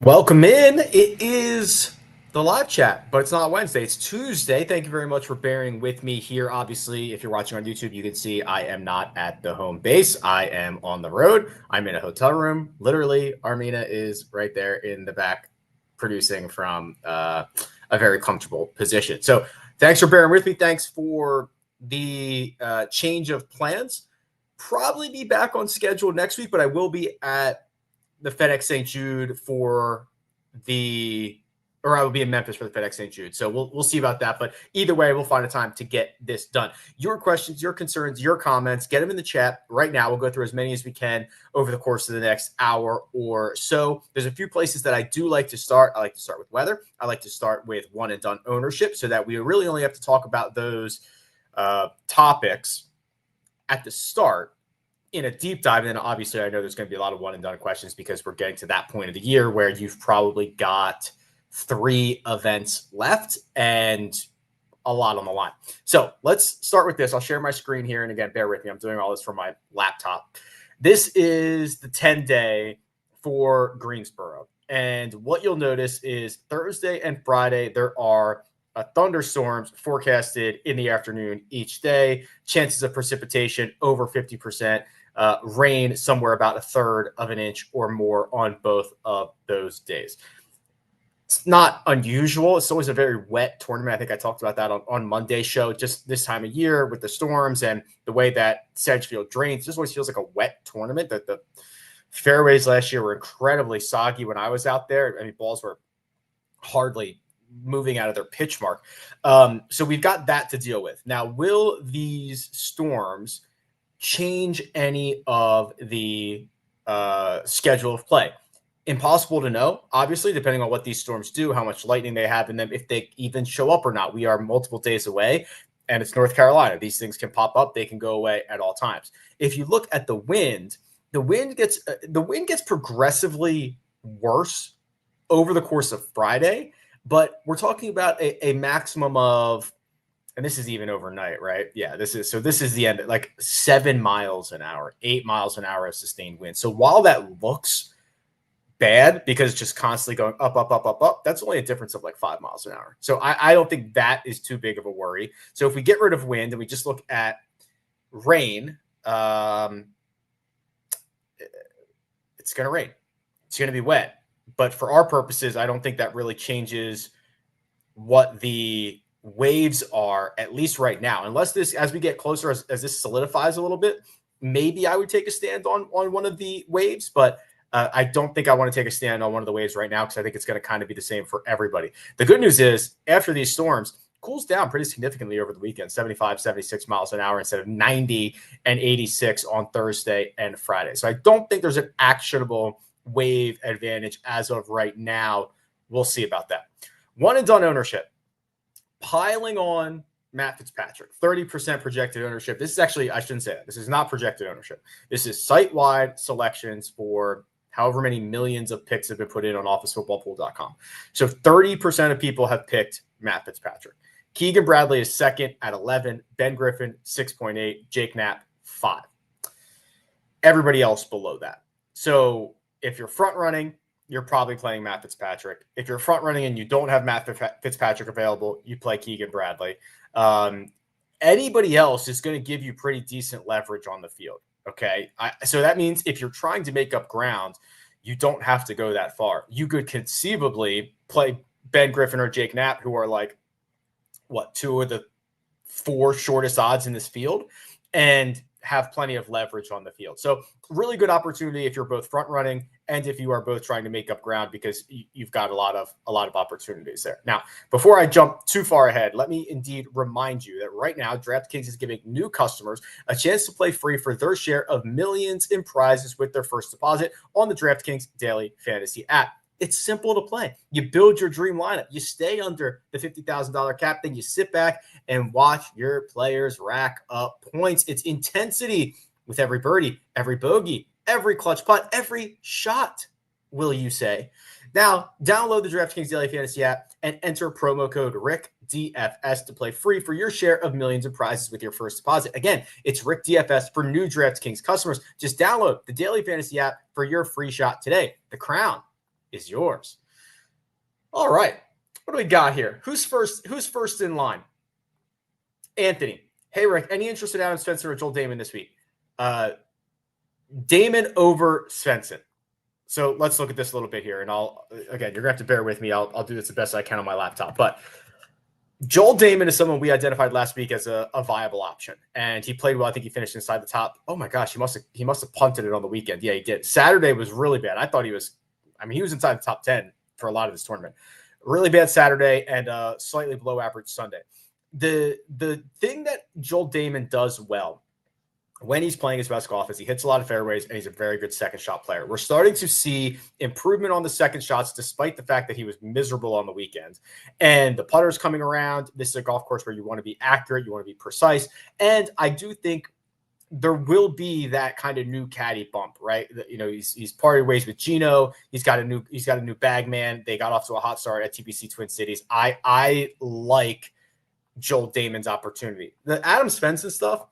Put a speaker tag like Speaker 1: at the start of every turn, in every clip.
Speaker 1: Welcome in. It is the live chat, but it's not Wednesday. It's Tuesday. Thank you very much for bearing with me here. Obviously, if you're watching on YouTube, you can see I am not at the home base. I am on the road. I'm in a hotel room. Literally, Armina is right there in the back producing from a very comfortable position. So thanks for bearing with me. Thanks for the change of plans. Probably be back on schedule next week, but I will be at the FedEx St. Jude I will be in Memphis for the FedEx St. Jude. So we'll see about that. But either way, we'll find a time to get this done. Your questions, your concerns, your comments, get them in the chat right now. We'll go through as many as we can over the course of the next hour or so. There's a few places that I do like to start. I like to start with weather. I like to start with one and done ownership so that we really only have to talk about those topics at the start in a deep dive. And then obviously I know there's going to be a lot of one and done questions because we're getting to that point of the year where you've probably got 3 events left and a lot on the line. So let's start with this. I'll share my screen here. And again, bear with me. I'm doing all this from my laptop. This is the 10-day for Greensboro. And what you'll notice is Thursday and Friday, there are thunderstorms forecasted in the afternoon each day. Chances of precipitation over 50%. Rain somewhere about 1/3 of an inch or more on both of those days. It's not unusual. It's always a very wet tournament. I think I talked about that on Monday's show. Just this time of year with the storms and the way that Sedgefield drains, just always feels like a wet tournament. That the fairways last year were incredibly soggy when I was out there. I mean, balls were hardly moving out of their pitch mark. So we've got that to deal with. Now, will these storms change any of the schedule of play? Impossible to know, obviously, depending on what these storms do, how much lightning they have in them, if they even show up or not. We are multiple days away, and it's North Carolina. These things can pop up. They can go away at all times. If you look at the wind gets progressively worse over the course of Friday, but we're talking about a maximum of, and this is even overnight, right? Yeah, this is the end, like 7 miles an hour, 8 miles an hour of sustained wind. So while that looks bad because it's just constantly going up, up, up, up, up, that's only a difference of like 5 miles an hour. So I don't think that is too big of a worry. So if we get rid of wind and we just look at rain, it's going to rain. It's going to be wet. But for our purposes, I don't think that really changes what the waves are, at least right now. Unless this, as we get closer, as this solidifies a little bit, maybe I would take a stand on one of the waves. But I don't think I want to take a stand on one of the waves right now because I think it's going to kind of be the same for everybody. The good news is after these storms, cools down pretty significantly over the weekend, 75, 76 miles an hour instead of 90 and 86 on Thursday and Friday. So I don't think there's an actionable wave advantage as of right now. We'll see about that. One and done ownership. Piling on Matt Fitzpatrick, 30% projected ownership. This is actually, I shouldn't say that. This is not projected ownership. This is site-wide selections for however many millions of picks have been put in on officefootballpool.com. So 30% of people have picked Matt Fitzpatrick. Keegan Bradley is second at 11. Ben Griffin, 6.8. Jake Knapp, 5. Everybody else below that. So if you're front running, you're probably playing Matt Fitzpatrick. If you're front running and you don't have Matt Fitzpatrick available, you play Keegan Bradley. Anybody else is going to give you pretty decent leverage on the field. Okay. So that means if you're trying to make up ground, you don't have to go that far. You could conceivably play Ben Griffin or Jake Knapp, who are like, 2 of the 4 shortest odds in this field, and have plenty of leverage on the field. So really good opportunity if you're both front running and if you are both trying to make up ground, because you've got a lot of opportunities there. Now, before I jump too far ahead, let me indeed remind you that right now DraftKings is giving new customers a chance to play free for their share of millions in prizes with their first deposit on the DraftKings Daily Fantasy app. It's simple to play. You build your dream lineup. You stay under the $50,000 cap. Then you sit back and watch your players rack up points. It's intensity with every birdie, every bogey, every clutch putt, every shot, will you say. Now, download the DraftKings Daily Fantasy app and enter promo code RickDFS to play free for your share of millions of prizes with your first deposit. Again, it's RickDFS for new DraftKings customers. Just download the Daily Fantasy app for your free shot today. The Crown is yours. All right. What do we got here? Who's first in line? Anthony. Hey, Rick, any interest in Adam Spencer or Joel Damon this week? Damon over Svensson. So let's look at this a little bit here. And you're going to have to bear with me. I'll do this the best I can on my laptop. But Joel Damon is someone we identified last week as a viable option. And he played well. I think he finished inside the top. Oh, my gosh. He must have punted it on the weekend. Yeah, he did. Saturday was really bad. I thought he was inside the top 10 for a lot of this tournament. Really bad Saturday and slightly below average Sunday. The thing that Joel Damon does well when he's playing his best golf is he hits a lot of fairways and he's a very good second shot player. We're starting to see improvement on the second shots despite the fact that he was miserable on the weekend. And the putter's coming around. This is a golf course where you want to be accurate, you want to be precise. And I do think there will be that kind of new caddy bump, right? He's parted ways with Gino. He's got a new bag man. They got off to a hot start at TPC Twin Cities. I like Joel Damon's opportunity. The Adam Svensson stuff,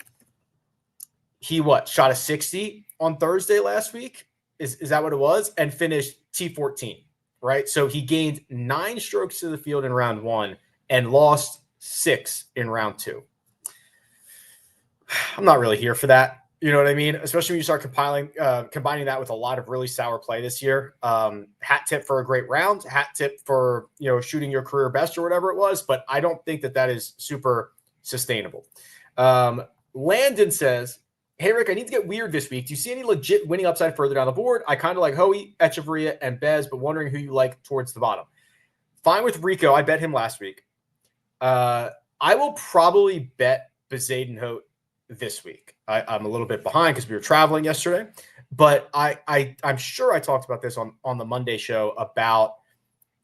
Speaker 1: he shot a 60 on Thursday last week? Is that what it was? And finished T14, right? So he gained 9 strokes to the field in round 1 and lost 6 in round 2. I'm not really here for that. You know what I mean? Especially when you start combining that with a lot of really sour play this year. Hat tip for a great round, hat tip for, shooting your career best or whatever it was. But I don't think that is super sustainable. Landon says, hey, Rick, I need to get weird this week. Do you see any legit winning upside further down the board? I kind of like Hoey, Echeverria, and Bez, but wondering who you like towards the bottom. Fine with Rico. I bet him last week. I will probably bet Bezadenhout this week. I'm a little bit behind because we were traveling yesterday, but I'm sure I talked about this on the Monday show about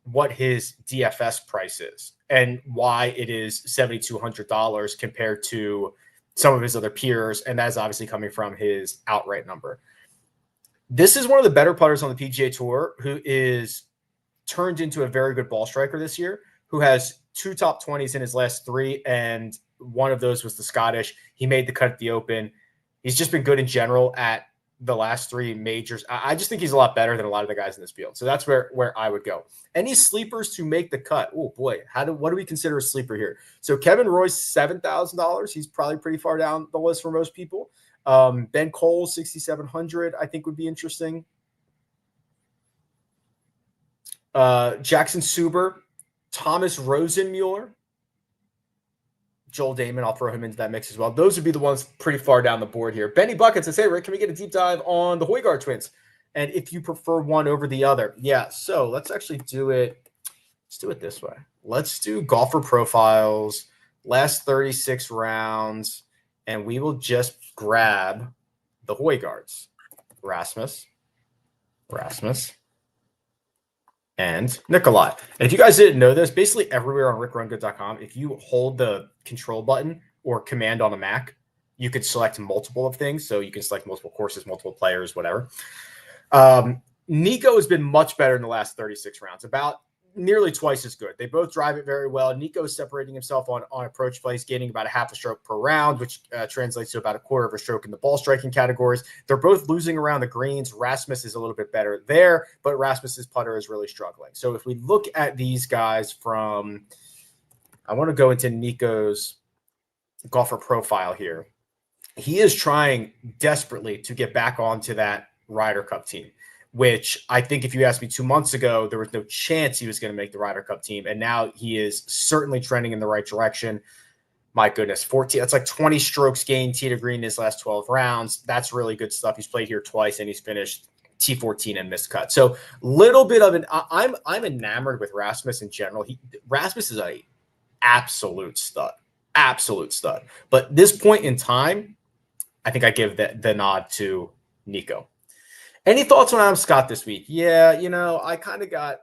Speaker 1: what his DFS price is and why it is $7,200 compared to some of his other peers, and that is obviously coming from his outright number. This is one of the better putters on the PGA Tour who is turned into a very good ball striker this year, who has 2 top 20s in his last 3, and one of those was the Scottish. He made the cut at the Open. He's just been good in general at the last 3 majors. I just think he's a lot better than a lot of the guys in this field. So that's where I would go. Any sleepers to make the cut? Oh boy, what do we consider a sleeper here? So Kevin Royce, $7,000. He's probably pretty far down the list for most people. Ben Kohls, 6,700, I think would be interesting. Jackson Suber, Thomas Rosenmueller, Joel Damon, I'll throw him into that mix as well. Those would be the ones pretty far down the board here. Benny Bucket says, hey, Rick, can we get a deep dive on the Højgaard twins? And if you prefer one over the other. Yeah, so let's actually do it. Let's do it this way. Let's do golfer profiles, last 36 rounds, and we will just grab the Højgaards. Rasmus, and Nikolai. And if you guys didn't know this, basically everywhere on rickrungood.com, if you hold the control button or command on a Mac, you could select multiple of things. So you can select multiple courses, multiple players, whatever. Nico has been much better in the last 36 rounds, about nearly twice as good. They both drive it very well. Nico is separating himself on approach plays, gaining about a half a stroke per round, which translates to about a quarter of a stroke in the ball striking categories. They're both losing around the greens. Rasmus is a little bit better there, but Rasmus's putter is really struggling. So if we look at these guys I want to go into Nico's golfer profile here. He is trying desperately to get back onto that Ryder Cup team, which I think if you asked me 2 months ago, there was no chance he was going to make the Ryder Cup team. And now he is certainly trending in the right direction. My goodness, 14, that's like 20 strokes gained tee to green in his last 12 rounds. That's really good stuff. He's played here twice and he's finished T14 and missed cut. So little bit of I'm enamored with Rasmus in general. Rasmus is a absolute stud. But this point in time, I think I give the nod to Nico. Any thoughts on Adam Scott this week? Yeah, I kind of got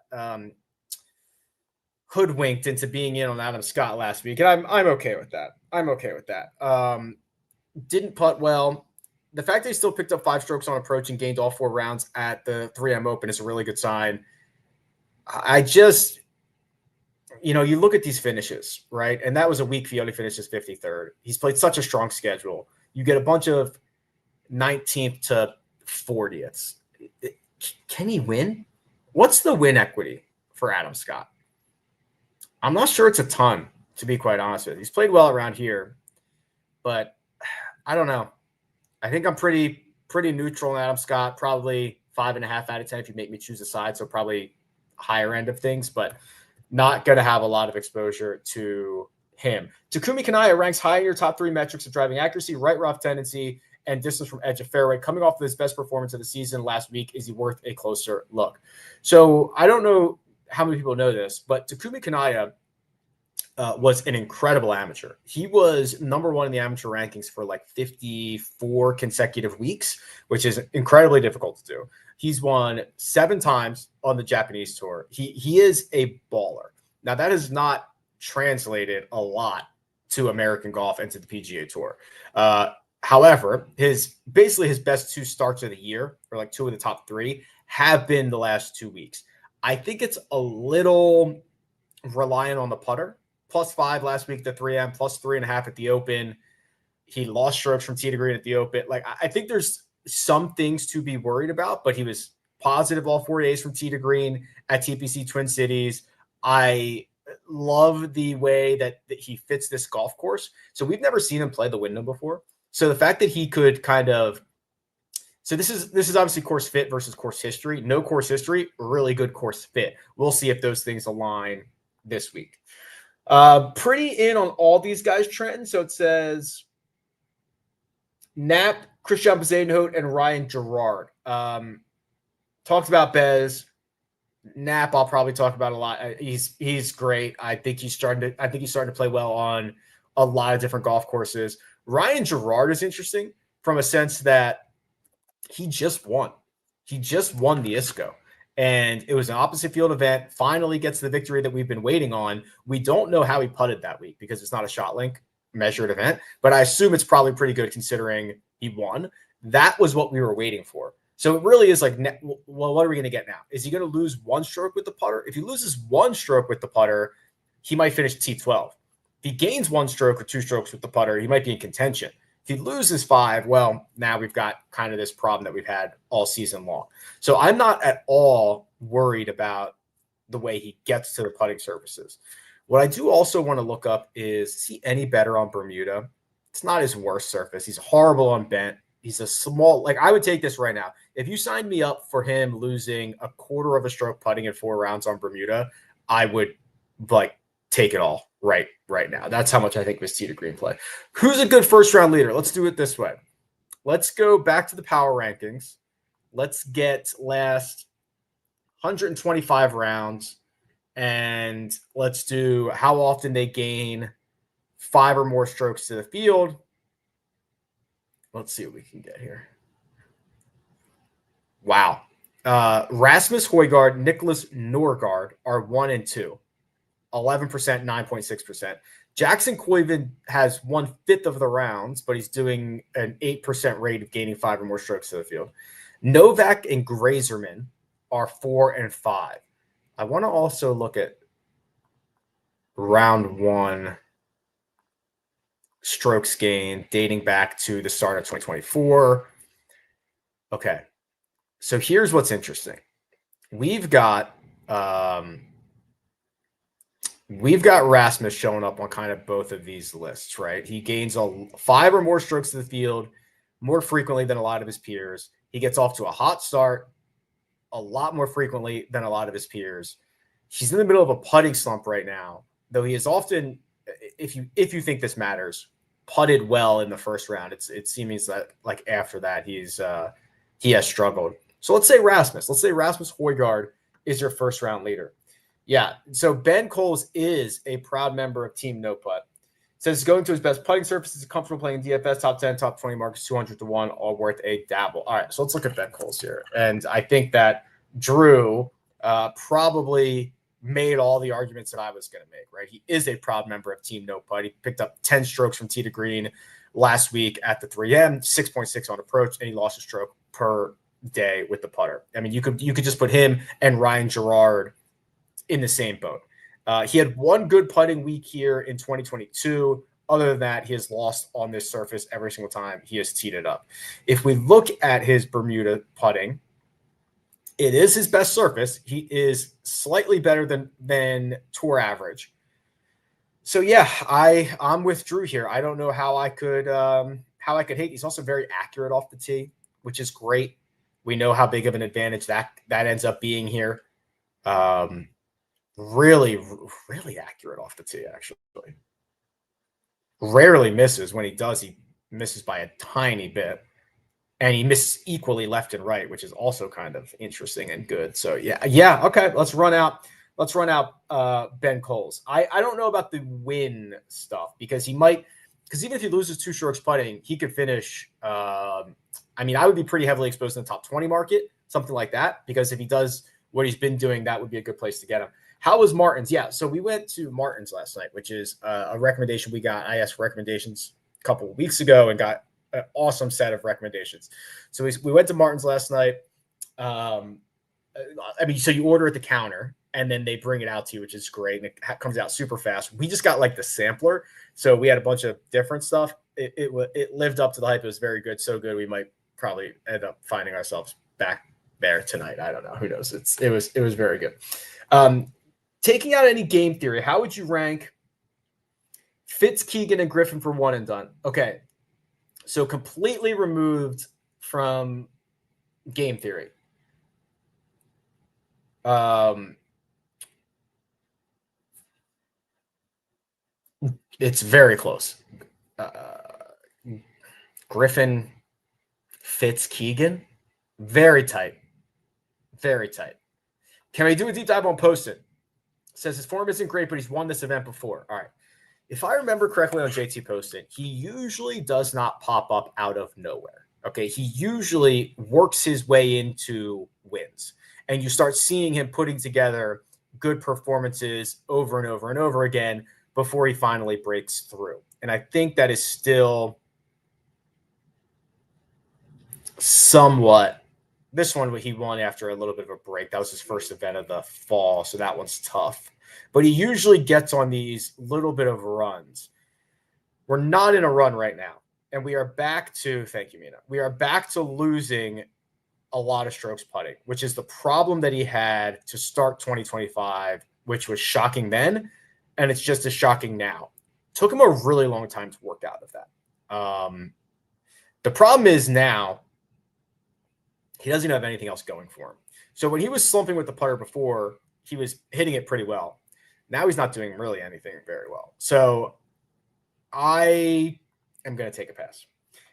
Speaker 1: hoodwinked into being in on Adam Scott last week, and I'm okay with that. Didn't putt well. The fact that he still picked up 5 strokes on approach and gained all 4 rounds at the 3M Open is a really good sign. I just, you look at these finishes, right? And that was a weak field. He finished his 53rd. He's played such a strong schedule. You get a bunch of 19th to 40ths. Can he win? What's the win equity for Adam Scott? I'm not sure it's a ton, to be quite honest with you. He's played well around here, but I don't know. I think I'm pretty neutral on Adam Scott. Probably 5.5 out of 10 if you make me choose a side. So probably higher end of things, but not going to have a lot of exposure to him. Takumi Kanaya ranks high in your top 3 metrics of driving accuracy, right rough tendency, and distance from edge of fairway. Coming off of his best performance of the season last week, is he worth a closer look? So I don't know how many people know this, but Takumi Kanaya was an incredible amateur. He was number 1 in the amateur rankings for like 54 consecutive weeks, which is incredibly difficult to do. He's won 7 times on the Japanese tour. He is a baller. Now, that has not translated a lot to American golf and to the PGA Tour. However, his best 2 starts of the year, or like 2 of the top 3, have been the last 2 weeks. I think it's a little reliant on the putter. +5 last week at the 3M, +3.5 at the Open. He lost strokes from tee to green at the Open. Like, I think there's some things to be worried about, but he was positive all 4 days from tee to green at TPC Twin Cities. I love the way that he fits this golf course. So we've never seen him play the Wyndham before. So the fact that he could kind of, so this is obviously course fit versus course history. No course history, really good course fit. We'll see if those things align this week. Pretty in on all these guys, Trenton. So it says Knapp, Christian Bezuidenhout, and Ryan Gerard. Talked about Bez. Knapp, I'll probably talk about a lot. He's great. I think he's starting to play well on a lot of different golf courses. Ryan Gerard is interesting from a sense that he just won. He just won the ISCO. And it was an opposite field event. Finally gets the victory that we've been waiting on. We don't know how he putted that week because it's not a shot link measured event, but I assume it's probably pretty good considering he won. That was what we were waiting for. So it really is like, well, what are we going to get now? Is he going to lose 1 stroke with the putter? If he loses 1 stroke with the putter, he might finish T12. If he gains 1 stroke or 2 strokes with the putter, he might be in contention. If he loses 5, well, now we've got kind of this problem that we've had all season long. So I'm not at all worried about the way he gets to the putting surfaces. What I do also want to look up is he any better on Bermuda? It's not his worst surface. He's horrible on bent. He's a small, like I would take this right now. If you signed me up for him losing 1/4 of a stroke putting in 4 rounds on Bermuda, I would like take it all right now. That's how much I think of his tee to green play. Who's a good first round leader? Let's do it this way. Let's go back to the power rankings. Let's get last 125 rounds, and let's do how often they gain 5 or more strokes to the field. Let's see what we can get here. Wow. Rasmus Højgaard, Nicholas Norgard are 1 and 2. 11%, 9.6%. Jackson Koiven has 1/5 of the rounds, but he's doing an 8% rate of gaining 5 or more strokes to the field. Novak and Grazerman are 4 and 5. I want to also look at round 1 strokes gained dating back to the start of 2024. Okay. So here's what's interesting. We've got Rasmus showing up on kind of both of these lists, right? He gains 5 or more strokes to the field more frequently than a lot of his peers. He gets off to a hot start a lot more frequently than a lot of his peers. He's in the middle of a putting slump right now, though he is often, if you think this matters, putted well in the first round. It seems that like after that he has struggled. So let's say Rasmus Højgaard is your first round leader. Yeah. So Ben Kohls is a proud member of Team No Putt. Says going to his best putting surfaces, comfortable playing DFS, top 10, top 20 markets, 200 to 1, all worth a dabble. All right. So let's look at Ben Kohls here. And I think that Drew probably made all the arguments that I was going to make, right? He is a proud member of Team No Putt. He picked up 10 strokes from tee to green last week at the 3M, 6.6 on approach, and he lost a stroke per day with the putter. I mean, you could just put him and Ryan Gerard in the same boat. He had 1 good putting week here in 2022. Other than that, he has lost on this surface every single time he has teed it up. If we look at his Bermuda putting, It is his best surface. He is slightly better than tour average. So yeah, I'm with Drew here. I don't know how I could hate. He's also very accurate off the tee, which is great. We know how big of an advantage that ends up being here. Really, really accurate off the tee, actually. Rarely misses. When he does, he misses by a tiny bit. And he misses equally left and right, which is also kind of interesting and good. So yeah. Okay, let's run out Ben Kohls. I don't know about the win stuff because even if he loses 2 strokes putting, he could finish. I would be pretty heavily exposed in the top 20 market, something like that, because if he does what he's been doing, that would be a good place to get him. How was Martin's? Yeah, so we went to Martin's last night, which is a recommendation we got. I asked for recommendations a couple of weeks ago and got an awesome set of recommendations. So we went to Martin's last night. So you order at the counter and then they bring it out to you, which is great. And it comes out super fast. We just got like the sampler. So we had a bunch of different stuff. It lived up to the hype. It was very good. So good. We might probably end up finding ourselves back there tonight. I don't know. Who knows? It was very good. Taking out any game theory, how would you rank Fitz, Keegan, and Griffin for one and done? Okay. So completely removed from game theory. It's very close. Griffin, Fitz, Keegan, very tight. Very tight. Can we do a deep dive on Poston? Says his form isn't great, but he's won this event before. All right. If I remember correctly on JT Poston, he usually does not pop up out of nowhere. Okay. He usually works his way into wins. And you start seeing him putting together good performances over and over and over again before he finally breaks through. And I think that is still somewhat. This one he won after a little bit of a break. That was his first event of the fall, so that one's tough. But he usually gets on these little bit of runs. We're not in a run right now. And we are back to, thank you, Mina. We are back to losing a lot of strokes putting, which is the problem that he had to start 2025, which was shocking then, and it's just as shocking now. Took him a really long time to work out of that. The problem is now he doesn't have anything else going for him. So when he was slumping with the putter before, he was hitting it pretty well. Now he's not doing really anything very well. So I am going to take a pass.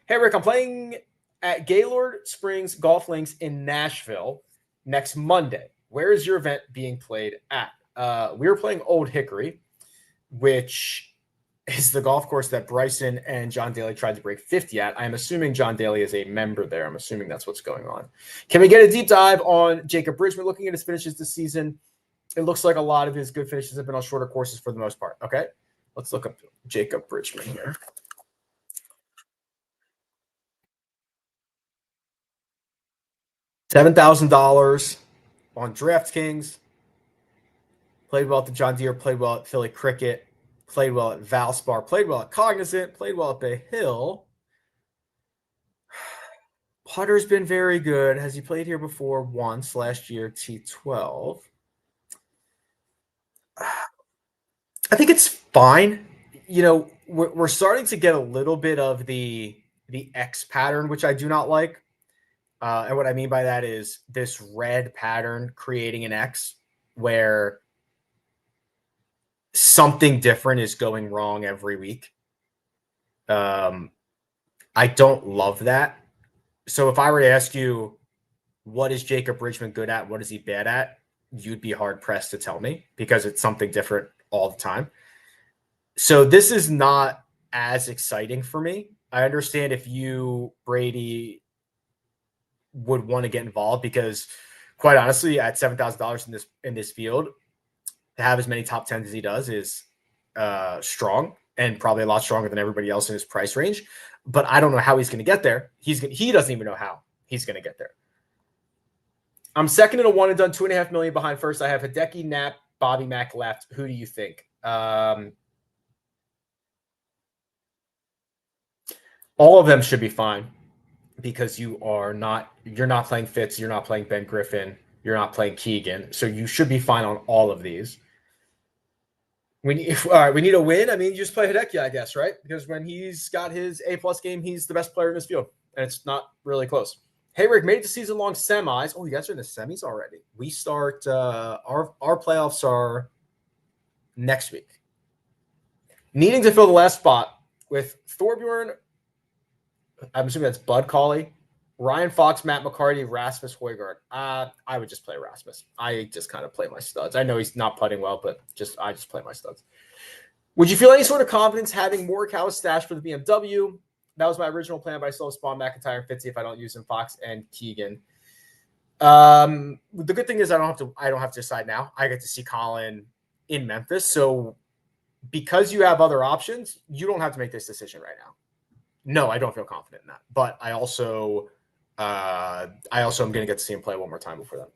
Speaker 1: Hey, Rick, I'm playing at Gaylord Springs Golf Links in Nashville next Monday. Where is your event being played at? We were playing Old Hickory, which is the golf course that Bryson and John Daly tried to break 50 at. I'm assuming John Daly is a member there. I'm assuming that's what's going on. Can we get a deep dive on Jacob Bridgeman? Looking at his finishes this season, it looks like a lot of his good finishes have been on shorter courses for the most part. Okay, let's look up Jacob Bridgeman here. $7,000 on DraftKings. Played well at the John Deere, played well at Philly Cricket, played well at Valspar, played well at Cognizant, played well at Bay Hill. Putter's been very good. Has he played here before? Once last year, T12. I think it's fine. You know, we're starting to get a little bit of the X pattern, which I do not like. And what I mean by that is this red pattern creating an X where something different is going wrong every week. I don't love that. So if I were to ask you, what is Jacob Bridgman good at? What is he bad at? You'd be hard pressed to tell me because it's something different all the time. So this is not as exciting for me. I understand if you, Brady, would want to get involved because quite honestly, at $7,000 in this field, to have as many top 10s as he does is strong and probably a lot stronger than everybody else in his price range. But I don't know how he's going to get there. He doesn't even know how he's going to get there. I'm second in a one and done, $2.5 million behind first. I have Hideki, Knapp, Bobby Mack left. Who do you think? All of them should be fine because you're not playing Fitz, you're not playing Ben Griffin, You're not playing Keegan, so you should be fine on all of these. We need a win. I mean, you just play Hideki, I guess, right? Because when he's got his A+ game, he's the best player in his field, and it's not really close. Hey, Rick, made it to season-long semis. Oh, you guys are in the semis already. We start our playoffs are next week. Needing to fill the last spot with Thorbjorn. I'm assuming that's Bud Cauley, Ryan Fox, Matt McCarty, Rasmus Højgaard. I would just play Rasmus. I just kind of play my studs. I know he's not putting well, but I just play my studs. Would you feel any sort of confidence having Morikawa stashed for the BMW? That was my original plan, but I still have Spawn, McIntyre, and Fitzy if I don't use him, Fox and Keegan. The good thing is I don't have to decide now. I get to see Colin in Memphis. So because you have other options, you don't have to make this decision right now. No, I don't feel confident in that. But I also am going to get to see him play one more time before that.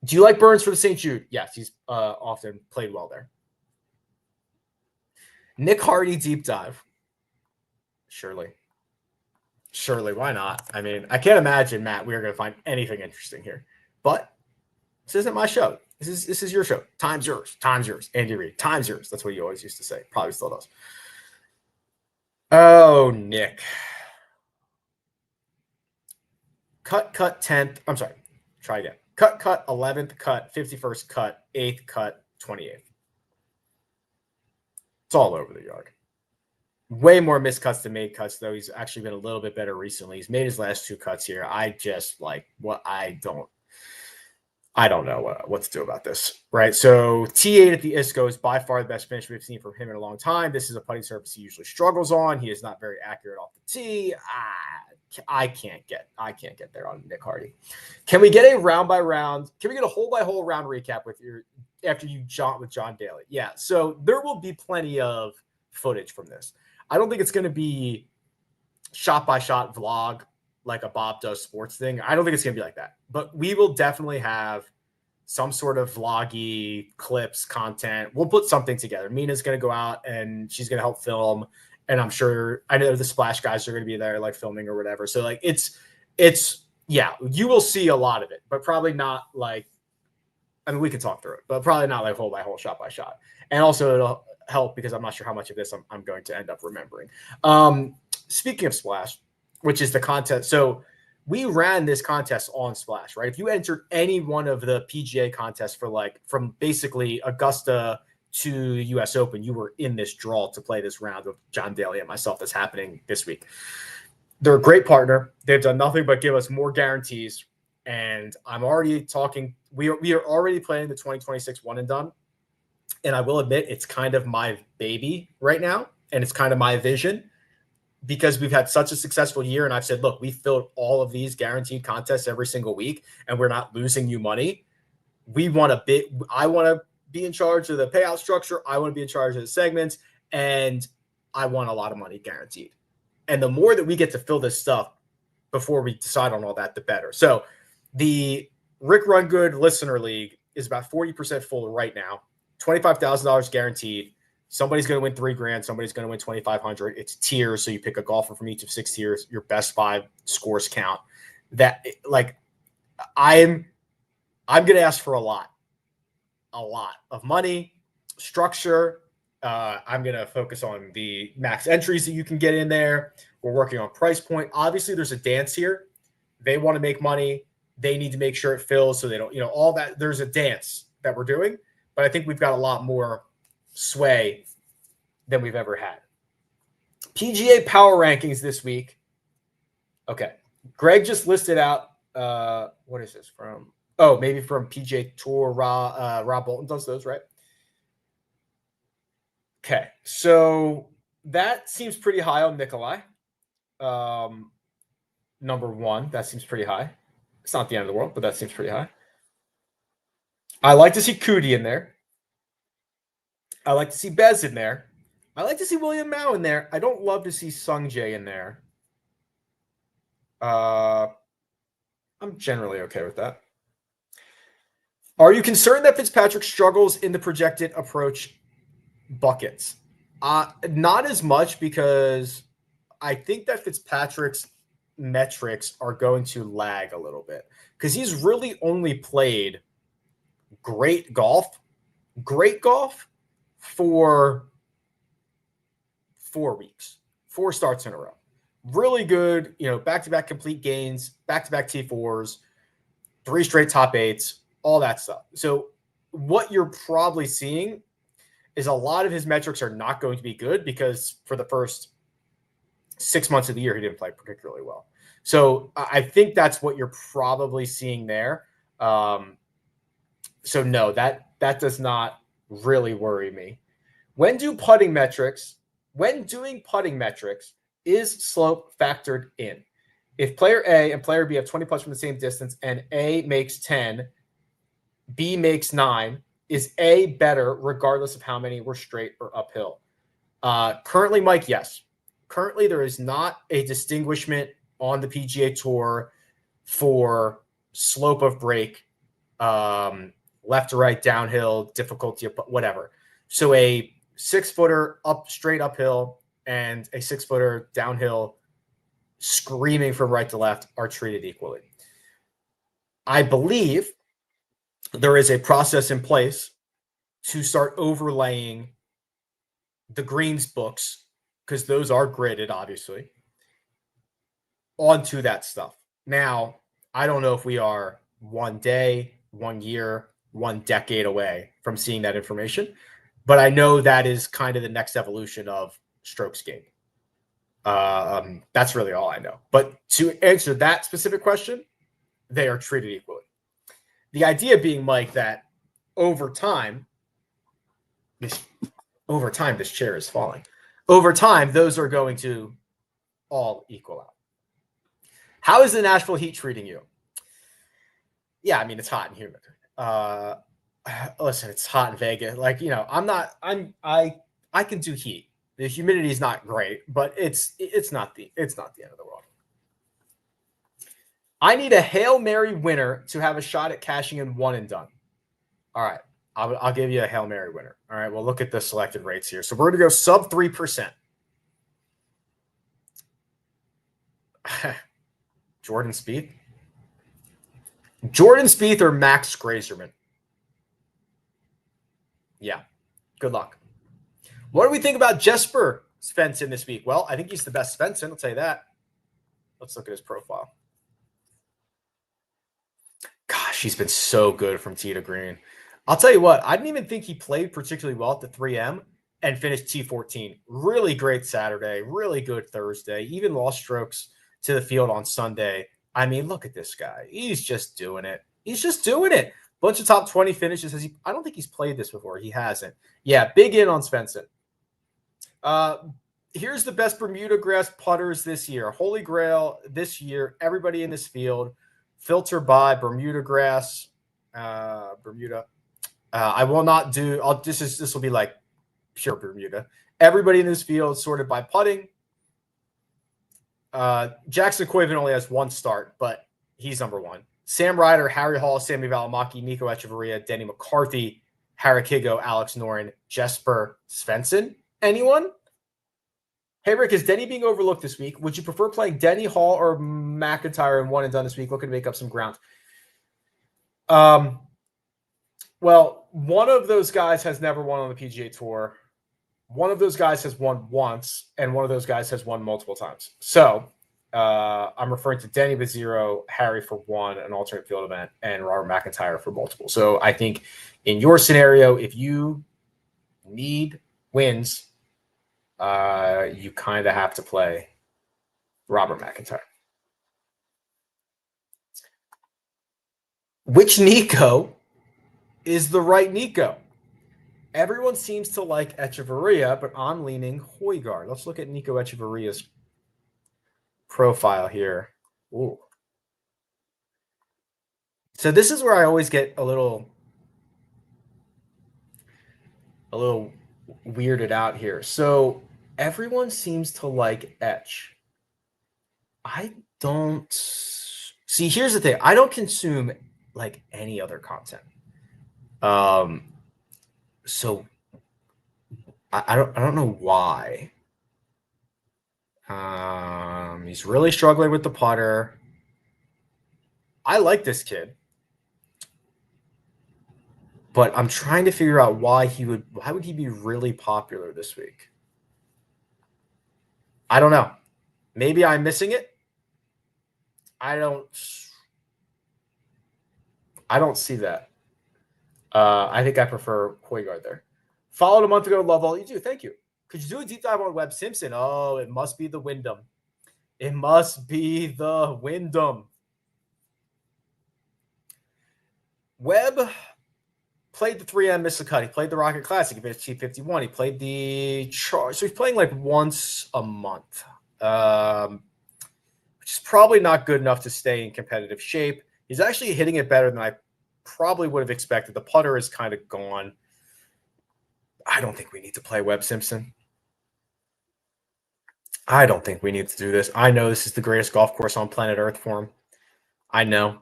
Speaker 1: Do you like Burns for the St. Jude? Yes, he's often played well there. Nick Hardy deep dive. Surely, why not? I mean, I can't imagine, Matt, we are going to find anything interesting here. But this isn't my show. This is your show. Time's yours. Andy Reid. Time's yours. That's what you always used to say. Probably still does. Oh, Nick. Cut 10th. I'm sorry. Try again. Cut 11th, cut 51st, cut 8th, cut 28th. It's all over the yard. Way more missed cuts than made cuts, though. He's actually been a little bit better recently. He's made his last 2 cuts here. I just I don't know what to do about this, right? So T8 at the ISCO is by far the best finish we've seen from him in a long time. This is a putting surface he usually struggles on. He is not very accurate off the tee. I can't get there on Nick Hardy. Can we get a round by round? Can we get a hole by hole round recap after you jaunt with John Daly? Yeah. So there will be plenty of footage from this. I don't think it's going to be shot by shot vlog like a Bob Does Sports thing. I don't think it's going to be like that. But we will definitely have some sort of vloggy clips, content. We'll put something together. Mina's going to go out and she's going to help film. And I know the Splash guys are going to be there like filming or whatever. So like yeah, you will see a lot of it, but probably not like, I mean, we can talk through it, but probably not like hole by hole, shot by shot. And also it'll help because I'm not sure how much of this I'm going to end up remembering. Speaking of Splash, which is the contest. So we ran this contest on Splash, right? If you entered any one of the PGA contests from basically Augusta to the US Open, you were in this draw to play this round with John Daly and myself that's happening this week. They're a great partner. They've done nothing but give us more guarantees. And I'm already talking. We are already playing the 2026 one and done. And I will admit it's kind of my baby right now. And it's kind of my vision because we've had such a successful year. And I've said, look, we filled all of these guaranteed contests every single week and we're not losing you money. I want to be in charge of the payout structure. I want to be in charge of the segments and I want a lot of money guaranteed. And the more that we get to fill this stuff before we decide on all that, the better. So the Rick Run Good Listener League is about 40% full right now. $25,000 guaranteed. Somebody's going to win $3,000. Somebody's going to win $2,500. It's tiers. So you pick a golfer from each of 6 tiers. Your best 5 scores count. That like I'm going to ask for a lot of money, structure. I'm going to focus on the max entries that you can get in there. We're working on price point. Obviously, there's a dance here. They want to make money. They need to make sure it fills so they don't, all that. There's a dance that we're doing, but I think we've got a lot more sway than we've ever had. PGA Power Rankings this week. Okay. Greg just listed out, what is this from? Oh, maybe from PGA Tour. Rob Bolton does those, right? Okay, so that seems pretty high on Nikolai. Number 1, that seems pretty high. It's not the end of the world, but that seems pretty high. I like to see Cootie in there. I like to see Bez in there. I like to see William Mao in there. I don't love to see Sung Jae in there. I'm generally okay with that. Are you concerned that Fitzpatrick struggles in the projected approach buckets? Not as much because I think that Fitzpatrick's metrics are going to lag a little bit because he's really only played great golf for 4 weeks, 4 starts in a row. Really good, back-to-back complete gains, back-to-back T4s, 3 straight top 8s, all that stuff. So what you're probably seeing is a lot of his metrics are not going to be good because for the first 6 months of the year, he didn't play particularly well. So I think that's what you're probably seeing there. So no, that does not really worry me. When doing putting metrics, is slope factored in? If player A and player B have 20 putts from the same distance and A makes 10, B makes 9, is A better regardless of how many were straight or uphill? Currently, Mike, yes. Currently, there is not a distinguishment on the PGA Tour for slope of break, left to right, downhill, difficulty, whatever. So a 6-footer straight uphill and a 6-footer downhill screaming from right to left are treated equally. I believe there is a process in place to start overlaying the greens books, because those are gridded, obviously, onto that stuff. Now, I don't know if we are 1 day, 1 year, 1 decade away from seeing that information, but I know that is kind of the next evolution of strokes gained. That's really all I know. But to answer that specific question, they are treated equally. The idea being, Mike, that over time, this chair is falling. Over time, those are going to all equal out. How is the Nashville heat treating you? Yeah, I mean, it's hot and humid. Listen, it's hot in Vegas. I can do heat. The humidity is not great, but it's not the end of the world. I need a Hail Mary winner to have a shot at cashing in one and done. All right. I'll give you a Hail Mary winner. All right. Well, look at the selected rates here. So we're going to go sub 3%. Jordan Spieth or Max Grazerman? Yeah. Good luck. What do we think about Jesper Svensson this week? Well, I think he's the best Svensson. I'll tell you that. Let's look at his profile. Gosh, he's been so good from tee to green. I'll tell you what, I didn't even think he played particularly well at the 3M and finished T14. Really great Saturday, really good Thursday, even lost strokes to the field on Sunday. I mean, look at this guy. He's just doing it. Bunch of top 20 finishes. I don't think he's played this before. He hasn't. Yeah, big in on Svensson. Here's the best Bermuda grass putters this year. Holy Grail this year. Everybody in this field. Filter by Bermuda grass. Bermuda. I will not do. This will be like pure Bermuda. Everybody in this field sorted by putting. Jackson Coyven only has 1 start, but he's number 1. Sam Ryder, Harry Hall, Sammy Valimaki, Nico Echeverria, Denny McCarthy, Harry Kigo, Alex Noren, Jesper Svensson. Anyone? Hey, Rick, is Denny being overlooked this week? Would you prefer playing Denny, Hall, or McIntyre in one and done this week? Looking to make up some ground. Well, one of those guys has never won on the PGA Tour. One of those guys has won once, and one of those guys has won multiple times. So I'm referring to Denny with 0, Harry for 1, an alternate field event, and Robert McIntyre for multiple. So I think in your scenario, if you need wins, you kind of have to play Robert McIntyre. Which Nico is the right Nico? Everyone seems to like Echeverria, but I'm leaning Højgaard. Let's look at Nico Echeverria's profile here. Ooh. So this is where I always get a little weirded out here. So everyone seems to like Etch. I don't see. Here's the thing. I don't consume like any other content. So I don't know why. He's really struggling with the putter. I like this kid, but I'm trying to figure out why would he be really popular this week? I don't know. Maybe I'm missing it. I don't see that. I think I prefer Højgaard there. Followed a month ago. Love all you do. Thank you. Could you do a deep dive on Webb Simpson? Oh, it must be the Wyndham. It must be the Wyndham. Webb played the 3M, missed the cut. He played the Rocket Classic. He finished T51. He played the Charge. So he's playing like once a month, which is probably not good enough to stay in competitive shape. He's actually hitting it better than I probably would have expected. The putter is kind of gone. I don't think we need to play Webb Simpson. I don't think we need to do this. I know this is the greatest golf course on planet Earth for him. I know.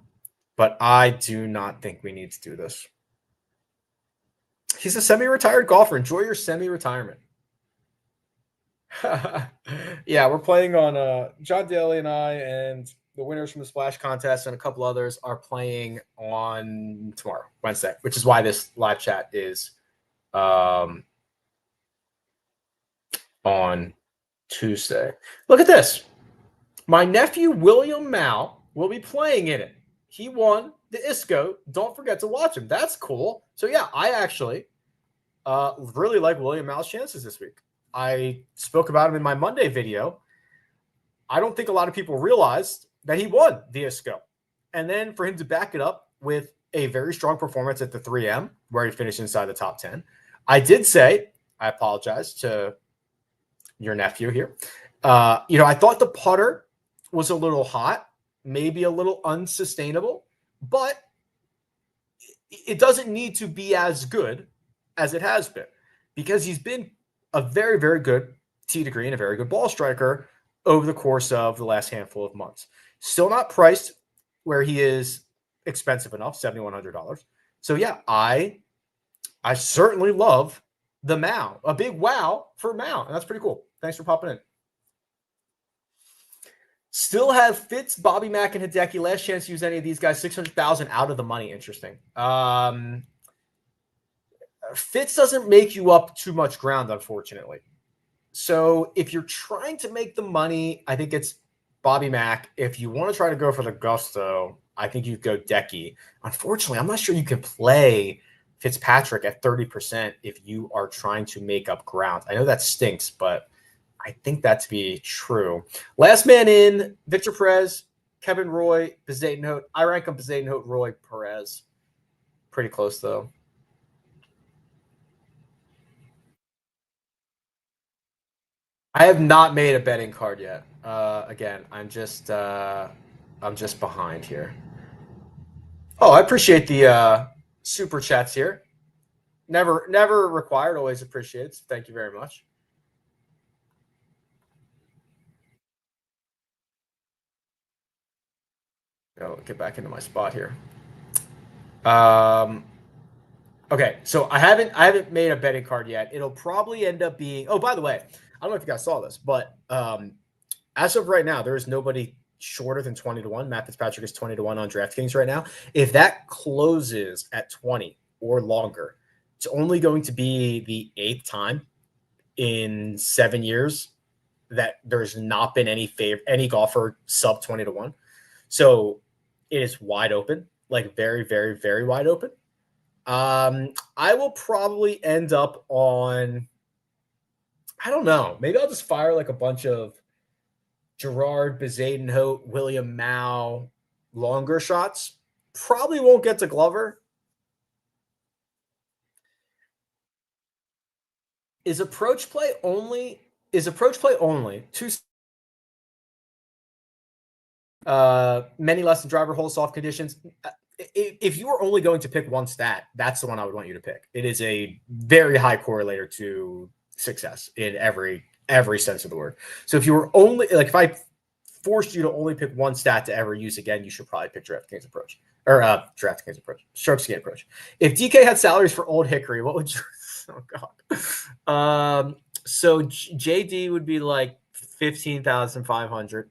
Speaker 1: But I do not think we need to do this. He's a semi-retired golfer. Enjoy your semi-retirement. Yeah, we're playing on John Daly and I, and the winners from the Splash contest and a couple others are playing on tomorrow, Wednesday, which is why this live chat is on Tuesday. Look at this. My nephew, William Mao, will be playing in it. He won the ISCO. Don't forget to watch him. That's cool. So, yeah, I actually really like William Mao's chances this week. I spoke about him in my Monday video. I don't think a lot of people realized that he won the ISCO. And then for him to back it up with a very strong performance at the 3M, where he finished inside the top 10. I did say, I apologize to your nephew here. I thought the putter was a little hot, maybe a little unsustainable, but it doesn't need to be as good as it has been, because he's been a very, very good tee to green, a very good ball striker over the course of the last handful of months. Still not priced where he is expensive enough, $7,100. So yeah, I certainly love the Mao. A big wow for Mao, and that's pretty cool. Thanks for popping in. Still have Fitz, Bobby Mack, and Hideki. Last chance to use any of these guys. 600,000 out of the money. Interesting. Fitz doesn't make you up too much ground, unfortunately. So if you're trying to make the money, I think it's Bobby Mack. If you want to try to go for the gusto, I think you go Decky. Unfortunately, I'm not sure you can play Fitzpatrick at 30% if you are trying to make up ground. I know that stinks, but I think that to be true. Last man in, Victor Perez, Kevin Roy, Bezadenhout. I rank him Bezadenhout, Roy, Perez. Pretty close, though. I have not made a betting card yet. Again, I'm just behind here. Oh, I appreciate the super chats here. Never required, always appreciated. Thank you very much. I'll get back into my spot here. Okay, so I haven't made a betting card yet. It'll probably end up being. Oh, by the way, I don't know if you guys saw this, but as of right now, there is nobody shorter than 20-1. Matt Fitzpatrick is 20-1 on DraftKings right now. If that closes at 20 or longer, it's only going to be the 8th time in 7 years that there's not been any golfer sub 20-1. So it is wide open, like very, very, very wide open. I will probably end up on, I don't know, maybe I'll just fire like a bunch of Gerard, Bezadenhout, William Mao, longer shots. Probably won't get to Glover. Is approach play only two many less than driver hole soft conditions? If you were only going to pick one stat, that's the one I would want you to pick. It is a very high correlator to success in every sense of the word. So if you were only like, if I forced you to only pick one stat to ever use again, you should probably pick DraftKings approach or DraftKings approach, strokes gained approach. If DK had salaries for Old Hickory, what would you? Oh God. So JD would be like 15,500.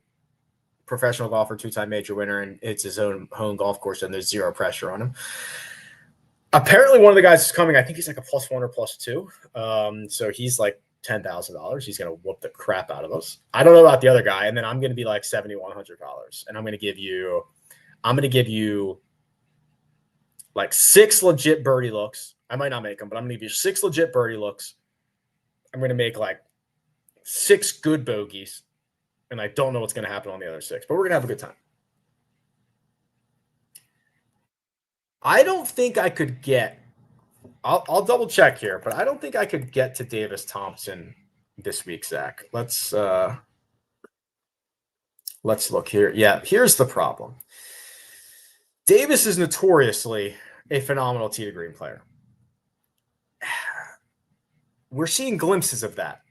Speaker 1: professional golfer, 2-time major winner, and it's his own home golf course, and there's zero pressure on him. Apparently, one of the guys is coming. I think he's like a +1 or +2. So he's like $10,000. He's going to whoop the crap out of us. I don't know about the other guy. And then I'm going to be like $7,100. And I'm going to give you like 6 legit birdie looks. I might not make them, but I'm going to give you 6 legit birdie looks. I'm going to make like 6 good bogeys. And I don't know what's going to happen on the other 6, but we're going to have a good time. I don't think I could get – I'll double check here, but I don't think I could get to Davis Thompson this week, Zach. Let's look here. Yeah, here's the problem. Davis is notoriously a phenomenal tee to green player. We're seeing glimpses of that,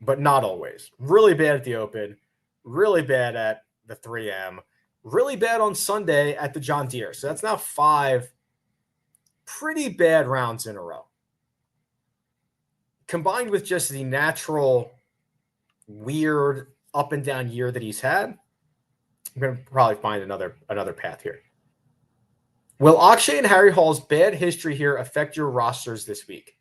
Speaker 1: but not always. Really bad at the Open, really bad at the 3M, really bad on Sunday at the John Deere. So that's now 5 pretty bad rounds in a row. Combined with just the natural, weird up and down year that he's had, I'm going to probably find another path here. Will Akshay and Harry Hall's bad history here affect your rosters this week?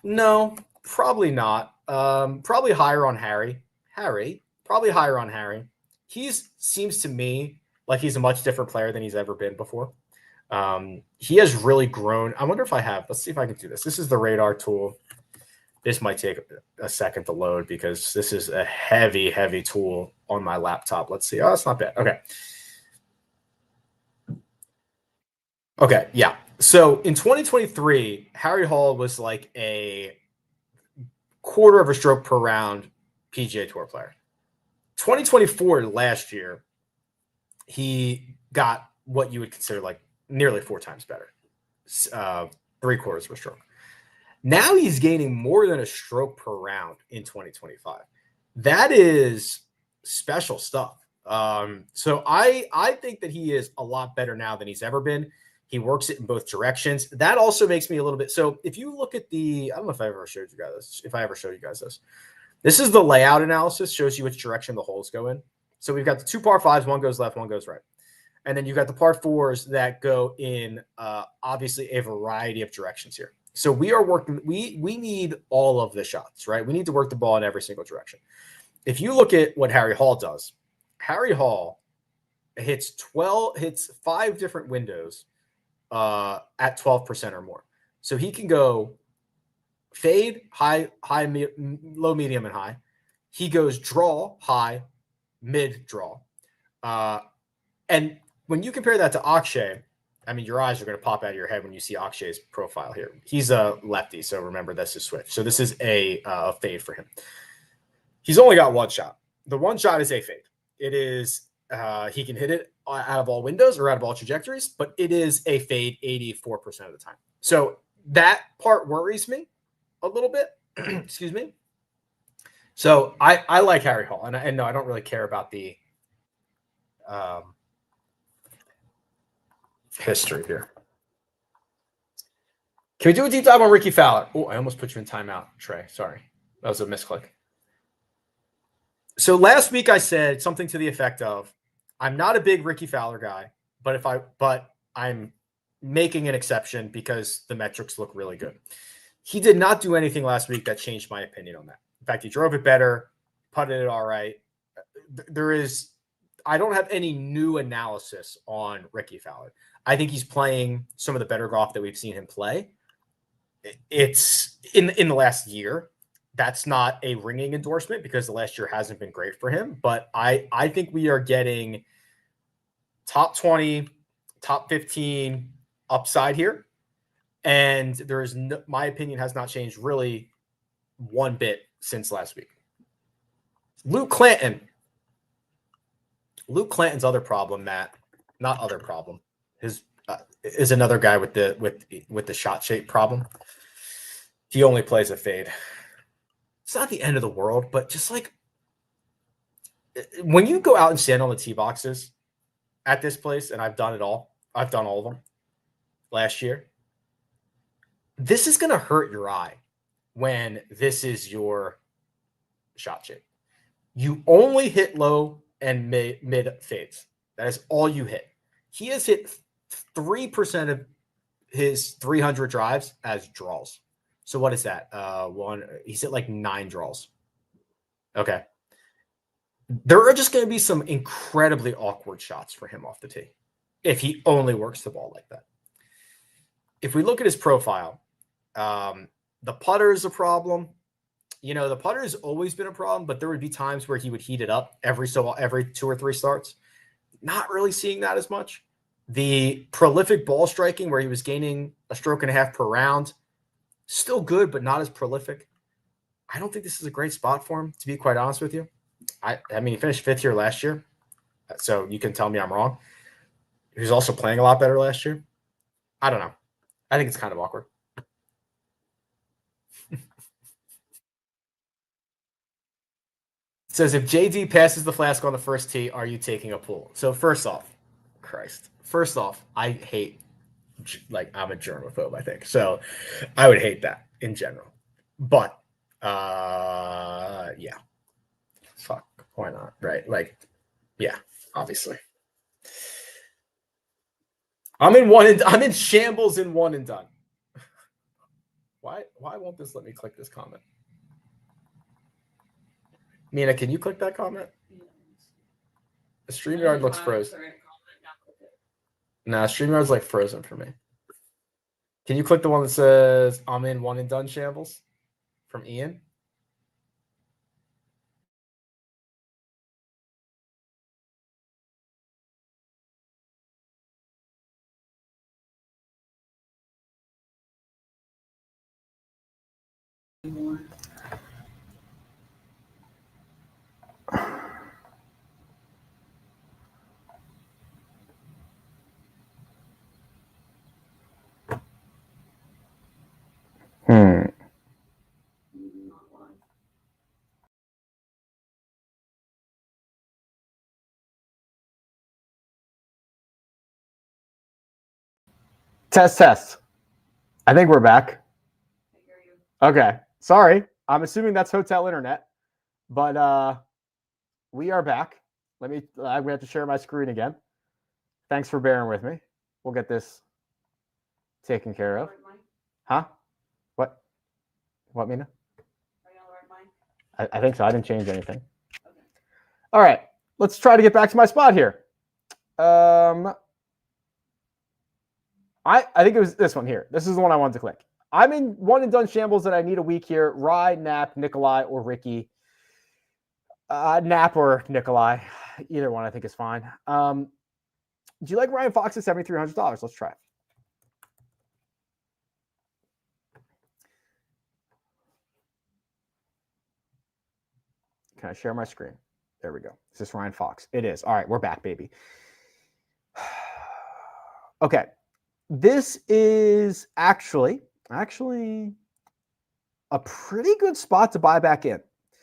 Speaker 1: No, probably not. Probably higher on Harry. Probably higher on Harry. Seems to me like he's a much different player than he's ever been before. He has really grown. I wonder if I have. Let's see if I can do this. This is the radar tool. This might take a second to load because this is a heavy, heavy tool on my laptop. Let's see. Oh, it's not bad. Okay, yeah. So in 2023, Harry Hall was like a quarter of a stroke per round PGA Tour player. 2024, last year, he got what you would consider like nearly 4 times better, 3/4 of a stroke. Now he's gaining more than a stroke per round in 2025. That is special stuff. So I think that he is a lot better now than he's ever been. He works it in both directions. That also makes me a little bit. So if you look at I don't know if I ever showed you guys this. If I ever showed you guys this, this is the layout analysis. Shows you which direction the holes go in. So we've got the 2 par 5s. One goes left, one goes right. And then you've got the par 4s that go in obviously a variety of directions here. So we are working. We need all of the shots, right? We need to work the ball in every single direction. If you look at what Harry Hall does, Harry Hall hits 5 different windows at 12% or more. So he can go fade, high, low, medium, and high. He goes draw, high, mid, draw. And when you compare that to Akshay, I mean, your eyes are going to pop out of your head when you see Akshay's profile here. He's a lefty, so remember that's his switch. So this is a fade for him. He's only got one shot. The one shot is a fade. It is he can hit it out of all windows or out of all trajectories, but it is a fade 84% of the time. So that part worries me a little bit. Excuse me. So I like Harry Hall, and no, I don't really care about the history here. Can we do a deep dive on Ricky Fowler? Oh, I almost put you in timeout, Trey. Sorry. That was a misclick. So last week I said something to the effect of, I'm not a big Ricky Fowler guy, but I'm making an exception because the metrics look really good. He did not do anything last week that changed my opinion on that. In fact, he drove it better, putted it all right. I don't have any new analysis on Ricky Fowler. I think he's playing some of the better golf that we've seen him play. It's in the last year. That's not a ringing endorsement because the last year hasn't been great for him. But I think we are getting top 20, top 15 upside here. And my opinion has not changed really one bit since last week. Luke Clanton's other problem, Matt, not other problem, is another guy with the shot shape problem. He only plays a fade. It's not the end of the world, but just like when you go out and stand on the tee boxes at this place, and I've done it all. I've done all of them last year. This is going to hurt your eye when this is your shot shape. You only hit low and mid fades. That is all you hit. He has hit 3% of his 300 drives as draws. So what is that? He's hit like 9 draws. Okay. There are just going to be some incredibly awkward shots for him off the tee if he only works the ball like that. If we look at his profile, the putter is a problem. You know, the putter has always been a problem, but there would be times where he would heat it up every 2 or 3 starts. Not really seeing that as much. The prolific ball striking where he was gaining a stroke and a half per round, still good, but not as prolific. I don't think this is a great spot for him, to be quite honest with you. I mean, he finished 5th here last year, so you can tell me I'm wrong. He was also playing a lot better last year. I don't know. I think it's kind of awkward. It says, if JD passes the flask on the first tee, are you taking a pull? So first off, I hate, like, I'm a germaphobe, I think. So I would hate that in general. But, yeah. Fuck, why not? Right? Like, yeah, obviously. I'm in shambles in one and done. Why won't this let me click this comment? Mina, can you click that comment? The StreamYard looks frozen. Nah, StreamYard's like frozen for me. Can you click the one that says I'm in one and done shambles from Ian? Test. I think we're back. Okay. Sorry. I'm assuming that's hotel internet, but we are back. I'm going to have to share my screen again. Thanks for bearing with me. We'll get this taken care of. Huh? What, Mina? I think so. I didn't change anything. Okay. All right. Let's try to get back to my spot here. I think it was this one here. This is the one I wanted to click. I'm in one and done shambles that I need a week here. Rye, Knapp, Nikolai, or Ricky. Knapp or Nikolai. Either one I think is fine. Do you like Ryan Fox at $7,300? Let's try it. Can I share my screen? There we go. Is this Ryan Fox? It is. All right, we're back, baby. Okay. This is actually a pretty good spot to buy back in.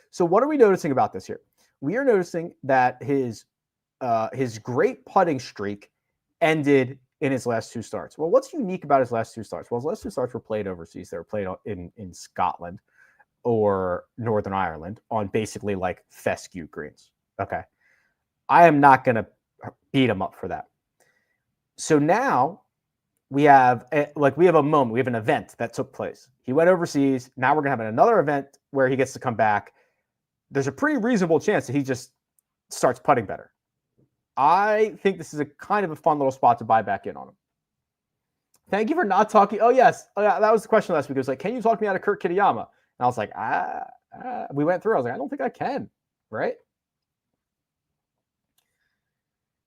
Speaker 1: So what are we noticing about this here? We are noticing that his great putting streak ended in his last 2 starts. Well, what's unique about his last 2 starts? Well, his last 2 starts were played overseas. They were played in Scotland or Northern Ireland on basically like fescue greens. Okay. I am not going to beat him up for that. So now we have a moment. We have an event that took place. He went overseas. Now we're going to have another event where he gets to come back. There's a pretty reasonable chance that he just starts putting better. I think this is a kind of a fun little spot to buy back in on him. Thank you for not talking. Oh, yes. Oh, yeah, that was the question last week. It was like, can you talk me out of Kurt Kitayama? And I was like, we went through. I was like, I don't think I can, right?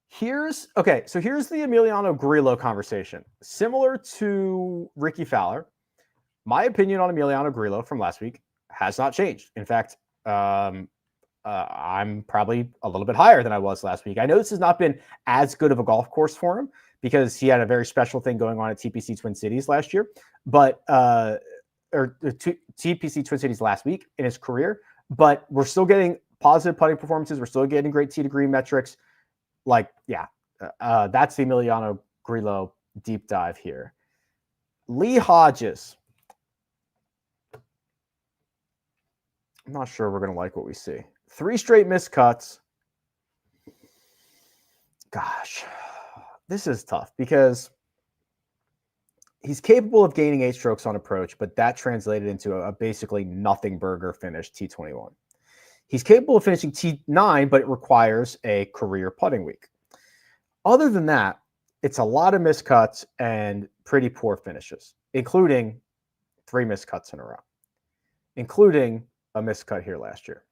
Speaker 1: Here's the Emiliano Grillo conversation. Similar to Ricky Fowler, my opinion on Emiliano Grillo from last week has not changed. In fact, I'm probably a little bit higher than I was last week. I know this has not been as good of a golf course for him because he had a very special thing going on at TPC Twin Cities last year, TPC Twin Cities last week in his career. But we're still getting positive putting performances. We're still getting great tee to green metrics. That's the Emiliano Grillo deep dive here. Lee Hodges. I'm not sure we're going to like what we see. 3 straight missed cuts.
Speaker 2: Gosh, this is tough because he's capable of gaining 8 strokes on approach, but that translated into a basically nothing burger finish T21. He's capable of finishing T9, but it requires a career putting week. Other than that, it's a lot of miscuts and pretty poor finishes, including 3 miscuts in a row, including a miscut here last year.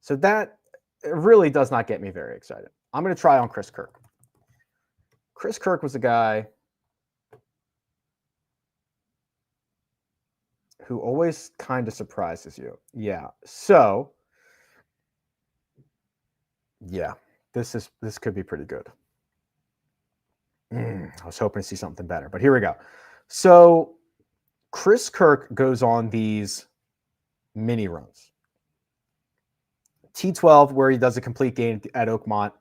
Speaker 2: So that really does not get me very excited. I'm going to try on Chris Kirk. Chris Kirk was a guy who always kind of surprises you. Yeah. So, yeah, this could be pretty good. I was hoping to see something better, but here we go. So Chris Kirk goes on these mini runs. T12, where he does a complete gain at Oakmont.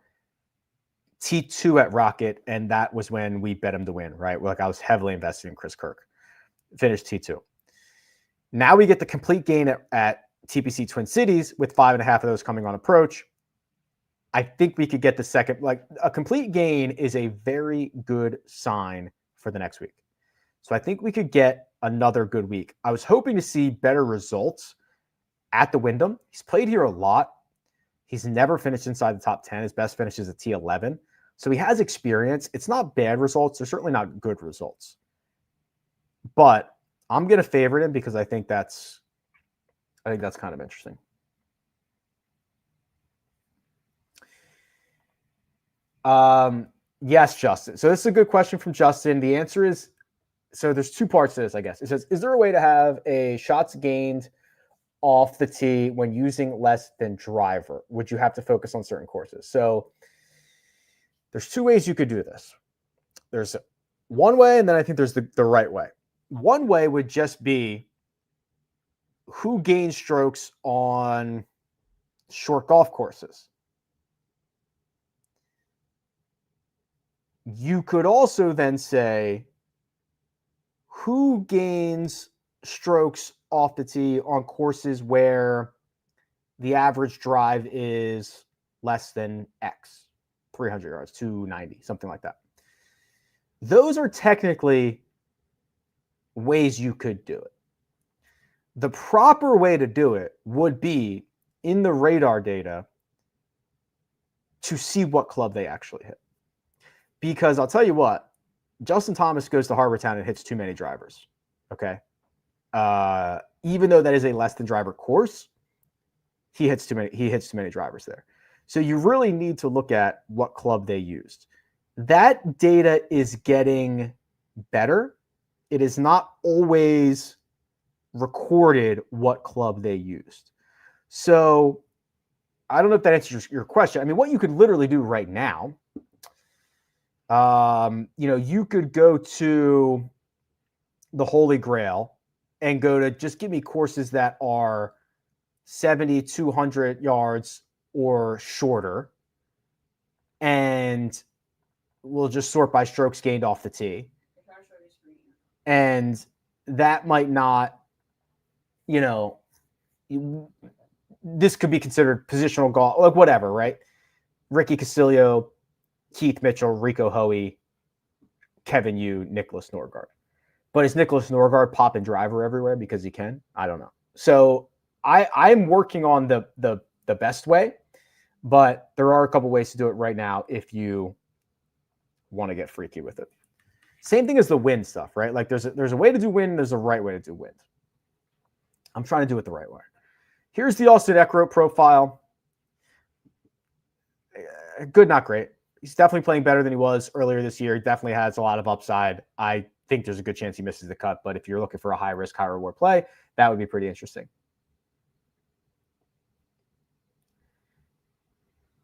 Speaker 2: T2 at Rocket, and that was when we bet him to win, right? Like, I was heavily invested in Chris Kirk. Finished T2. Now we get the complete gain at TPC Twin Cities with 5.5 of those coming on approach. I think we could get the second. Like, a complete gain is a very good sign for the next week. So I think we could get another good week. I was hoping to see better results at the Wyndham. He's played here a lot. He's never finished inside the top 10. His best finish is a T11. So he has experience. It's not bad results. They're certainly not good results. But I'm going to favorite him because I think that's kind of interesting. Yes, Justin. So this is a good question from Justin. The answer is, so there's 2 parts to this, I guess. It says, is there a way to have a shots gained off the tee when using less than driver? Would you have to focus on certain courses? So there's 2 ways you could do this. There's one way, and then I think there's the right way. One way would just be who gains strokes on short golf courses. You could also then say who gains strokes off the tee on courses where the average drive is less than X, 300 yards, 290, something like that. Those are technically ways you could do it. The proper way to do it would be in the radar data to see what club they actually hit. Because I'll tell you what, Justin Thomas goes to Harbortown and hits too many drivers. Okay. Even though that is a less than driver course, he hits too many drivers there. So you really need to look at what club they used. That data is getting better. It is not always recorded what club they used. So I don't know if that answers your question. I mean, what you could literally do right now, you could go to the Holy Grail and go to just give me courses that are 70, 200 yards or shorter. And we'll just sort by strokes gained off the tee. And that might not, this could be considered positional golf, like whatever, right? Ricky Castillo, Keith Mitchell, Rico Hoey, Kevin Yu, Nicholas Norgard. But is Nicholas Norgard popping driver everywhere because he can? I don't know. So I'm working on the best way, but there are a couple ways to do it right now if you want to get freaky with it. Same thing as the wind stuff, right? Like there's a way to do wind, there's a right way to do wind. I'm trying to do it the right way. Here's the Austin Eckroat profile. Good, not great. He's definitely playing better than he was earlier this year. He definitely has a lot of upside. I think there's a good chance he misses the cut, but if you're looking for a high risk, high reward play, that would be pretty interesting.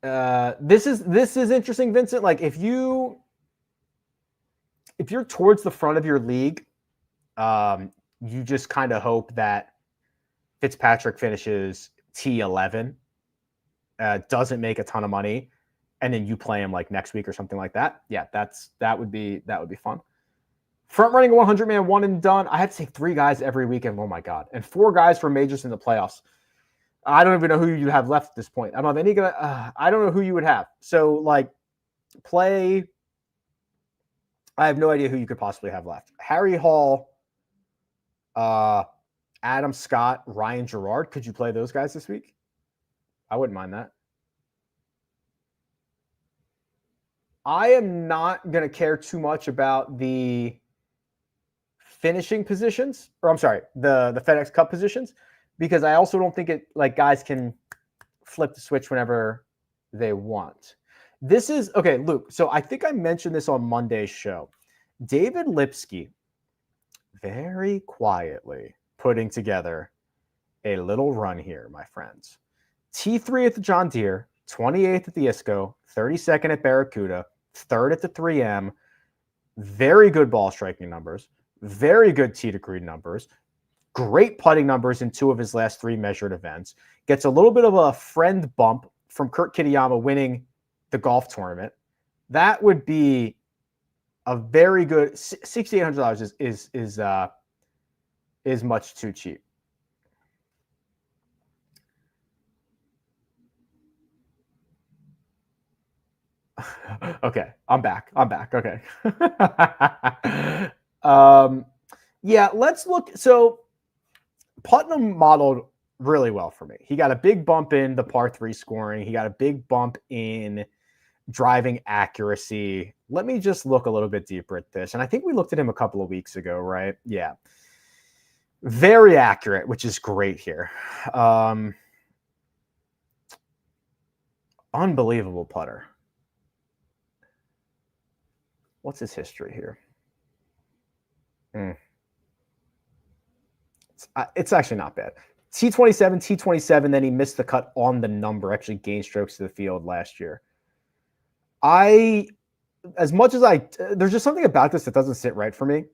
Speaker 2: This is interesting, Vincent. Like if you're towards the front of your league, you just kind of hope that Fitzpatrick finishes T11, doesn't make a ton of money, and then you play him like next week or something like that. Yeah, that would be fun. Front running a 100-man one and done. I had to take 3 guys every weekend. Oh my God. And 4 guys for majors in the playoffs. I don't even know who you have left at this point. I don't have any guy. I don't know who you would have. So like play. I have no idea who you could possibly have left. Harry Hall, Adam Scott, Ryan Gerard. Could you play those guys this week? I wouldn't mind that. I am not going to care too much about the finishing positions, or I'm sorry, the FedEx Cup positions, because I also don't think it like guys can flip the switch whenever they want. This is okay, Luke. So I think I mentioned this on Monday's show. David Lipsky very quietly putting together a little run here, my friends. T3 at the John Deere, 28th at the ISCO, 32nd at Barracuda, 3rd at the 3M. Very good ball striking numbers, very good tee to green numbers, great putting numbers in 2 of his last 3 measured events. Gets a little bit of a friend bump from Kurt Kitayama winning the golf tournament. That would be a very good $6,800 is much too cheap. Okay, I'm back. Okay. Yeah, let's look. So Putnam modeled really well for me. He got a big bump in the par 3 scoring. He got a big bump in driving accuracy. Let me just look a little bit deeper at this. And I think we looked at him a couple of weeks ago, right? Yeah. Very accurate, which is great here. Unbelievable putter. What's his history here? It's actually not bad. T27, then he missed the cut on the number, actually gained strokes to the field last year. There's just something about this that doesn't sit right for me.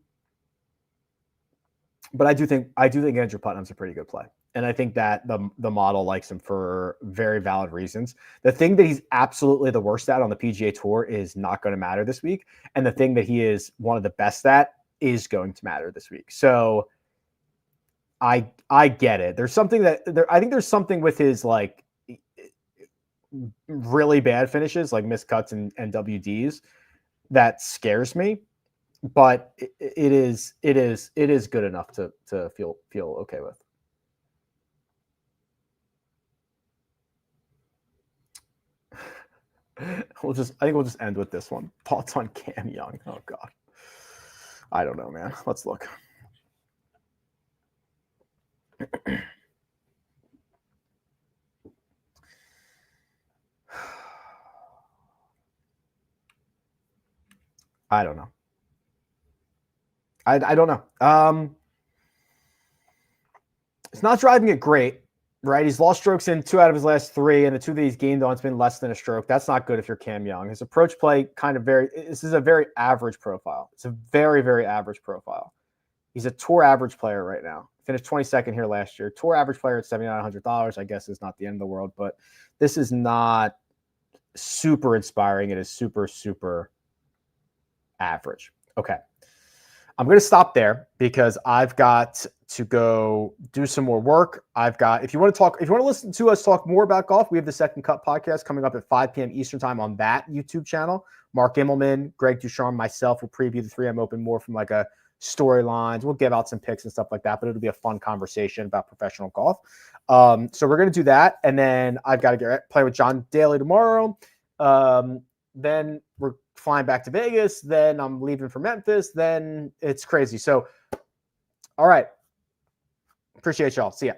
Speaker 2: But I do think Andrew Putnam's a pretty good play. And I think that the model likes him for very valid reasons. The thing that he's absolutely the worst at on the PGA Tour is not going to matter this week. And the thing that he is one of the best at is going to matter this week. So I get it. There's something I think there's something with his like really bad finishes, like missed cuts and WDs, that scares me. But it is good enough to feel okay with. I think we'll just end with this one. Thoughts on Cam Young? Oh God, I don't know, man. Let's look. I don't know. I don't know. It's not driving it great, right? He's lost strokes in 2 out of his last 3, and the 2 that he's gained on, it's been less than a stroke. That's not good if you're Cam Young. His approach play this is a very average profile. It's a very, very average profile. He's a tour average player right now. Finished 22nd here last year. Tour average player at $7,900, I guess, is not the end of the world, but this is not super inspiring. It is super, super average. Okay. I'm going to stop there because I've got to go do some more work. If you want to listen to us talk more about golf, we have the Second Cut podcast coming up at 5 p.m. Eastern time on that YouTube channel. Mark Immelman, Greg Ducharme, myself will preview the 3M Open more from like a storylines. We'll give out some picks and stuff like that, but it'll be a fun conversation about professional golf. So we're going to do that. And then I've got to play with John Daly tomorrow. Then we're flying back to Vegas. Then I'm leaving for Memphis. Then it's crazy. So, all right. Appreciate y'all. See ya.